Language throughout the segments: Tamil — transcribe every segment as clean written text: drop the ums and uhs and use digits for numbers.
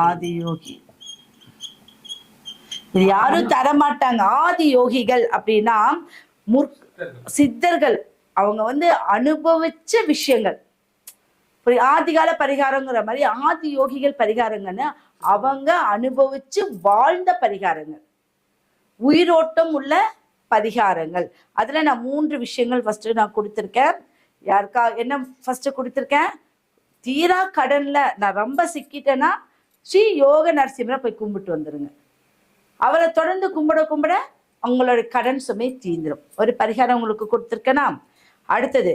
ஆதியோகி இது யாரும் தரமாட்டாங்க. ஆதி யோகிகள் அப்படின்னா சித்தர்கள். அவங்க வந்து அனுபவிச்ச விஷயங்கள். ஆதிகால பரிகாரங்கிற மாதிரி ஆதி யோகிகள் பரிகாரங்கன்னு அவங்க அனுபவிச்சு வாழ்ந்த பரிகாரங்கள், உயிரோட்டம் உள்ள பரிகாரங்கள். அதுல நான் 3 விஷயங்கள் ஃபர்ஸ்ட் நான் கொடுத்துருக்கேன். யாருக்கா என்ன ஃபர்ஸ்ட் கொடுத்துருக்கேன்? தீரா கடன்ல நான் ரொம்ப சிக்கிட்டேன்னா ஸ்ரீ யோக நரசிம்மரை போய் கும்பிட்டு வந்துருங்க. அவரை தொடர்ந்து கும்பிட கும்பிட அவங்களோட கடன் சுமை தீந்துடும். ஒரு பரிகாரம் உங்களுக்கு கொடுத்துருக்கேனா? அடுத்தது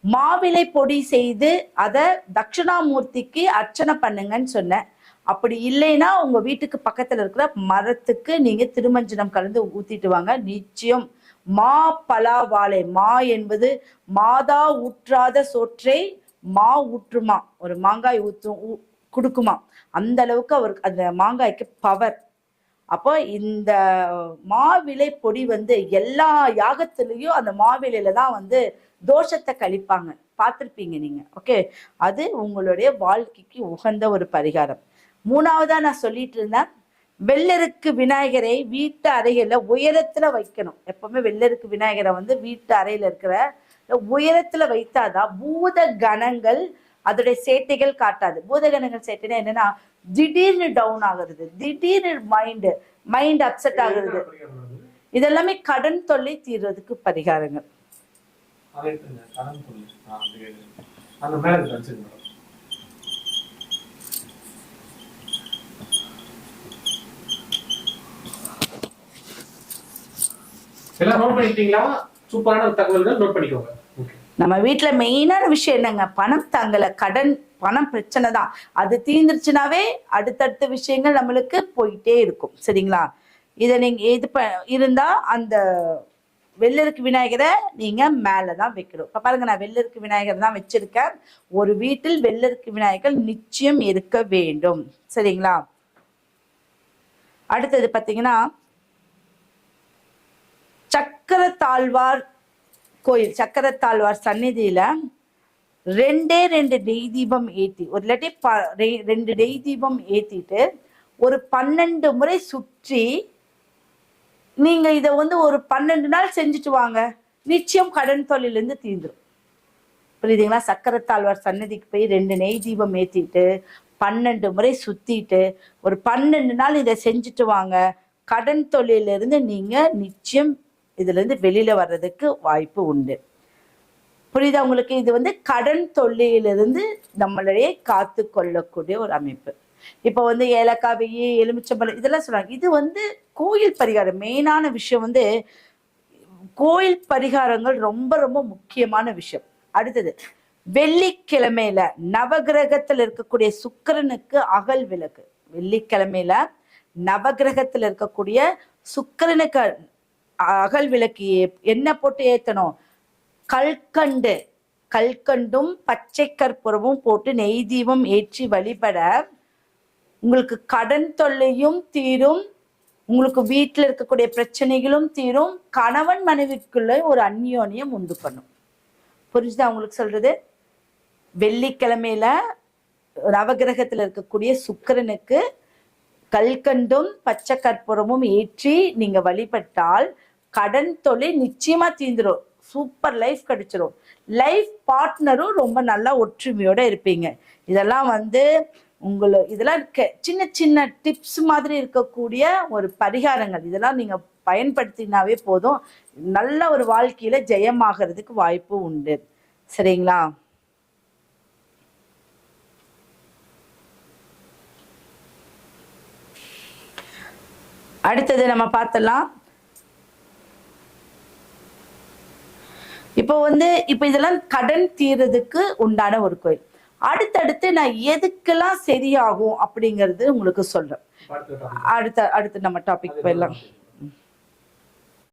மாவிலை பொடி செய்து அதை தட்சிணாமூர்த்திக்கு அர்ச்சனை பண்ணுங்கன்னு சொன்னேன். அப்படி இல்லைன்னா உங்க வீட்டுக்கு பக்கத்துல இருக்கிற மரத்துக்கு நீங்க திருமஞ்சனம் கலந்து ஊத்திட்டு வாங்க. நிச்சயம் மா பலா வாழை. மா என்பது மாதா ஊற்றாத சோற்றை மா ஊற்றுமா, ஒரு மாங்காய் கொடுக்குமா. அந்த அளவுக்கு அவருக்கு அந்த மாங்காய்க்கு பவர். அப்போ இந்த மாவிலை பொடி வந்து எல்லா யாகத்திலையும் அந்த மாவிலையில தான் வந்து தோஷத்தை கழிப்பாங்க, பார்த்துருப்பீங்க நீங்க. ஓகே, அது உங்களுடைய வாழ்க்கைக்கு உகந்த ஒரு பரிகாரம். 3வதா நான் சொல்லிட்டு இருந்தேன், வெள்ளருக்கு விநாயகரை வீட்டு அறையில உயரத்துல வைக்கணும். எப்பவுமே வெள்ளருக்கு விநாயகரை வந்து வீட்டு அறையில இருக்கிற உயரத்துல வைத்தாதான் பூத கணங்கள் அதோடைய சேட்டைகள் காட்டாது. பூதகணங்கள் சேட்டைனா என்னன்னா, திடீர்னு டவுன் ஆகுறது, திடீர்னு மைண்ட் அப்செட் ஆகுறது. இதெல்லாமே கடன் தொல்லை தீர்றதுக்கு பரிகாரங்கள். நம்ம வீட்டுல மெயினான விஷயம் என்னங்க, பணம் தாங்கல, கடன் பணம் பிரச்சனை தான். அது தீர்ந்துருச்சுனாவே அடுத்தடுத்த விஷயங்கள் நம்மளுக்கு போயிட்டே இருக்கும். சரிங்களா? இதை நீங்க இது இருந்தா அந்த வெள்ளருக்கு விநாயகரை நீங்க மேலதான் வைக்கணும். இப்ப பாருங்க, நான் வெள்ளருக்கு விநாயகர் தான் வச்சிருக்கேன். ஒரு வீட்டில் வெள்ளருக்கு விநாயகர் நிச்சயம் இருக்க வேண்டும். சரிங்களா? அடுத்தது பாத்தீங்கன்னா, சக்கரத்தாழ்வார் கோயில், சக்கரத்தாழ்வார் சந்நிதியில 2 நெய் தீபம் ஏத்தி, ஒரு இல்லாட்டி 2 நெய் தீபம் ஏத்திட்டு ஒரு 12 முறை சுற்றி நீங்க இதை வந்து ஒரு 12 நாள் செஞ்சுட்டு வாங்க. நிச்சயம் கடன் தொல்லையிலிருந்து தீர்ந்துடும். புரியுதுங்களா? சக்கரத்தாழ்வார் சன்னதிக்கு போய் 2 நெய் தீபம் ஏத்திட்டு 12 முறை சுத்திட்டு ஒரு 12 நாள் இதை செஞ்சுட்டு வாங்க. கடன் தொல்லையிலிருந்து நீங்க நிச்சயம் இதுல இருந்து வெளியில வர்றதுக்கு வாய்ப்பு உண்டு. புரியுதா உங்களுக்கு? இது வந்து கடன் தொல்லையிலிருந்து நம்மளையே காத்து கொள்ளக்கூடிய ஒரு அமைப்பு. இப்ப வந்து ஏலக்காய், வெய்யி, எலுமிச்சம்பழம் இதெல்லாம் சொல்றாங்க. இது வந்து கோயில் பரிகாரம். மெயினான விஷயம் வந்து கோயில் பரிகாரங்கள் ரொம்ப ரொம்ப முக்கியமான விஷயம். அடுத்தது வெள்ளிக்கிழமையில நவகிரகத்துல இருக்கக்கூடிய சுக்கிரனுக்கு அகல் விளக்கு. வெள்ளிக்கிழமையில நவகிரகத்துல இருக்கக்கூடிய சுக்கிரனுக்கு அகல் விளக்கு என்ன போட்டு ஏத்தணும்? கல்கண்டும் பச்சை கற்பூரமும் போட்டு நெய் தீபம் ஏற்றி வழிபட உங்களுக்கு கடன் தொல்லையும் தீரும், உங்களுக்கு வீட்டில் இருக்கக்கூடிய பிரச்சனைகளும் தீரும், கணவன் மனைவிக்குள்ள ஒரு அந்யோன்யம் உண்டு பண்ணும். புரிஞ்சுதா உங்களுக்கு சொல்றது? வெள்ளிக்கிழமையில நவகிரகத்துல இருக்கக்கூடிய சுக்கிரனுக்கு கல்கண்டும் பச்சை கற்பூரமும் ஏற்றி நீங்க வழிபட்டால் கடன் தொல்லை நிச்சயமா தீந்துரும். சூப்பர் லைஃப் கிடைச்சிரும். லைஃப் பார்ட்னரும் ரொம்ப நல்லா ஒற்றுமையோட இருப்பீங்க. இதெல்லாம் வந்து இதெல்லாம் சின்ன சின்ன டிப்ஸ் மாதிரி இருக்கக்கூடிய ஒரு பரிகாரங்கள். இதெல்லாம் நீங்க பயன்படுத்தினாவே போதும், நல்ல ஒரு வாழ்க்கையில ஜெயமாகிறதுக்கு வாய்ப்பு உண்டு. சரிங்களா? அடுத்தது நம்ம பார்த்தலாம். இப்போ இதெல்லாம் கடன் தீர்றதுக்கு உண்டான ஒரு கோயில். அடுத்தடுத்து நான் எதுக்கெல்லாம் சரியாகும் அப்படிங்கிறது உங்களுக்கு சொல்றேன். அடுத்து நம்ம டாபிக் போயிடலாம்.